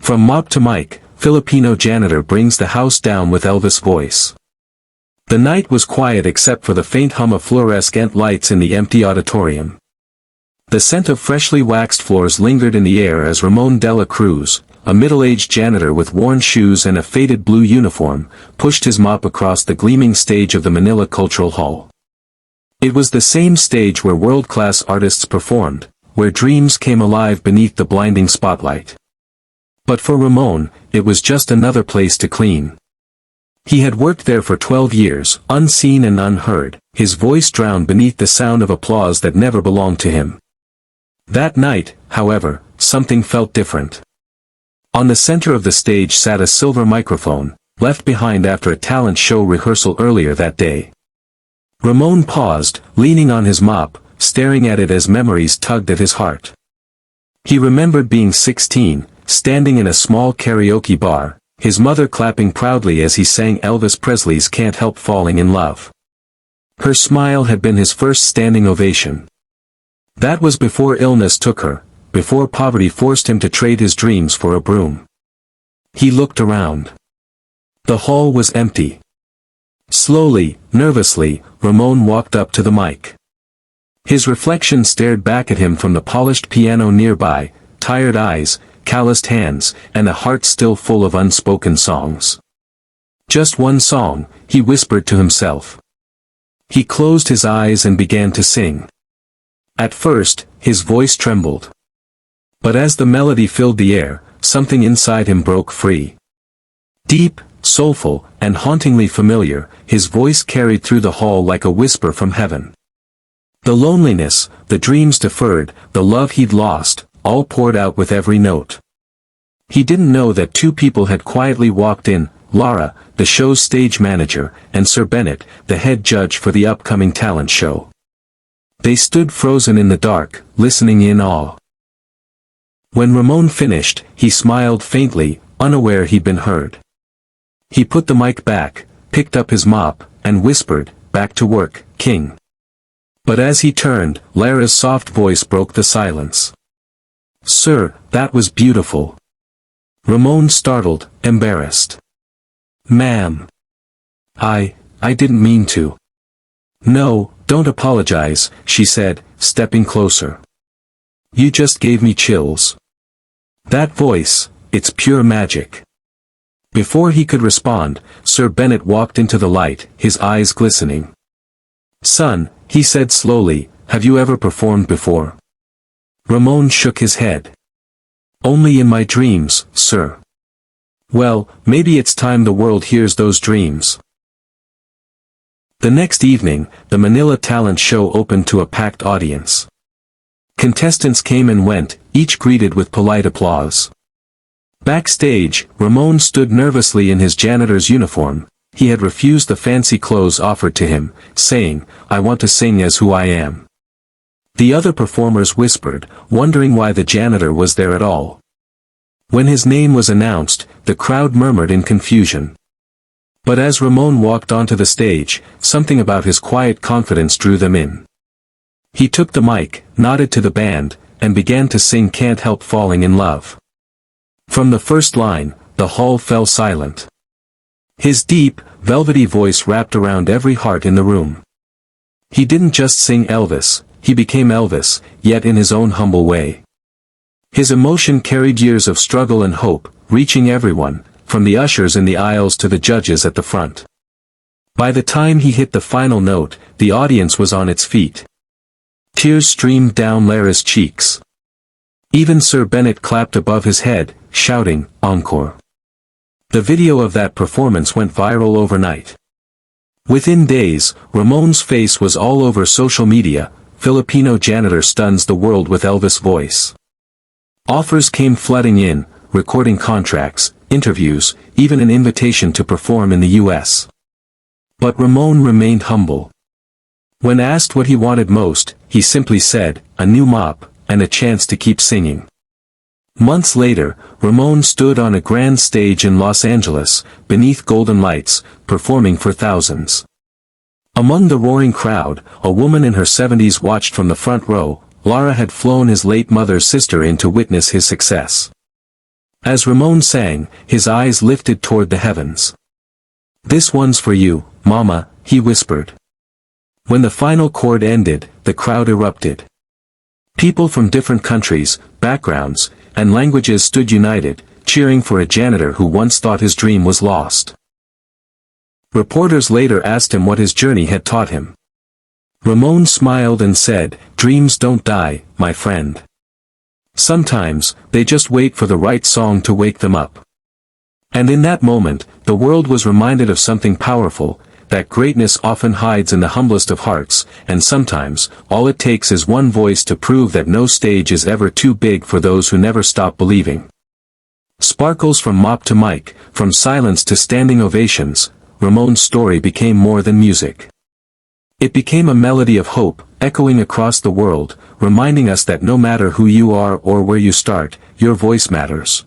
From mop to mic, Filipino Janitor brings the house down with Elvis voice. The night was quiet except for the faint hum of fluorescent lights in the empty auditorium. The scent of freshly waxed floors lingered in the air as Ramon Dela Cruz, a middle-aged janitor with worn shoes and a faded blue uniform, pushed his mop across the gleaming stage of the Manila Cultural Hall. It was the same stage where world-class artists performed, where dreams came alive beneath the blinding spotlight. But for Ramon, it was just another place to clean. He had worked there for 12 years, unseen and unheard, his voice drowned beneath the sound of applause that never belonged to him. That night, however, something felt different. On the center of the stage sat a silver microphone, left behind after a talent show rehearsal earlier that day. Ramon paused, leaning on his mop, staring at it as memories tugged at his heart. He remembered being 16, standing in a small karaoke bar, his mother clapping proudly as he sang Elvis Presley's Can't Help Falling in Love. Her smile had been his first standing ovation. That was before illness took her, before poverty forced him to trade his dreams for a broom. He looked around. The hall was empty. Slowly, nervously, Ramon walked up to the mic. His reflection stared back at him from the polished piano nearby, tired eyes, calloused hands, and a heart still full of unspoken songs. Just one song, he whispered to himself. He closed his eyes and began to sing. At first, his voice trembled. But as the melody filled the air, something inside him broke free. Deep, soulful, and hauntingly familiar, his voice carried through the hall like a whisper from heaven. The loneliness, the dreams deferred, the love he'd lost, all poured out with every note. He didn't know that two people had quietly walked in, Laura, the show's stage manager, and Sir Bennett, the head judge for the upcoming talent show. They stood frozen in the dark, listening in awe. When Ramon finished, he smiled faintly, unaware he'd been heard. He put the mic back, picked up his mop, and whispered, "Back to work, King." But as he turned, Lara's soft voice broke the silence. "Sir, that was beautiful." Ramon startled, embarrassed. "Ma'am. I didn't mean to." "No, don't apologize," she said, stepping closer. "You just gave me chills. That voice, it's pure magic." Before he could respond, Sir Bennett walked into the light, his eyes glistening. "Son," he said slowly, "have you ever performed before?" Ramon shook his head. "Only in my dreams, sir." "Well, maybe it's time the world hears those dreams." The next evening, the Manila talent show opened to a packed audience. Contestants came and went, each greeted with polite applause. Backstage, Ramon stood nervously in his janitor's uniform. He had refused the fancy clothes offered to him, saying, "I want to sing as who I am." The other performers whispered, wondering why the janitor was there at all. When his name was announced, the crowd murmured in confusion. But as Ramon walked onto the stage, something about his quiet confidence drew them in. He took the mic, nodded to the band, and began to sing Can't Help Falling in Love. From the first line, the hall fell silent. His deep, velvety voice wrapped around every heart in the room. He didn't just sing Elvis, he became Elvis, yet in his own humble way. His emotion carried years of struggle and hope, reaching everyone, from the ushers in the aisles to the judges at the front. By the time he hit the final note, the audience was on its feet. Tears streamed down Lara's cheeks. Even Sir Bennett clapped above his head, shouting, "Encore." The video of that performance went viral overnight. Within days, Ramon's face was all over social media. Filipino Janitor stuns the world with Elvis voice. Offers came flooding in, recording contracts, interviews, even an invitation to perform in the US. But Ramon remained humble. When asked what he wanted most, he simply said, "A new mop, and a chance to keep singing." Months later, Ramon stood on a grand stage in Los Angeles, beneath golden lights, performing for thousands. Among the roaring crowd, a woman in her 70s watched from the front row. Lara had flown his late mother's sister in to witness his success. As Ramon sang, his eyes lifted toward the heavens. "This one's for you, Mama," he whispered. When the final chord ended, the crowd erupted. People from different countries, backgrounds, and languages stood united, cheering for a janitor who once thought his dream was lost. Reporters later asked him what his journey had taught him. Ramon smiled and said, "Dreams don't die, my friend. Sometimes, they just wait for the right song to wake them up." And in that moment, the world was reminded of something powerful, that greatness often hides in the humblest of hearts, and sometimes, all it takes is one voice to prove that no stage is ever too big for those who never stop believing. Sparkles from mop to mic, from silence to standing ovations, Ramon's story became more than music. It became a melody of hope, echoing across the world, reminding us that no matter who you are or where you start, your voice matters.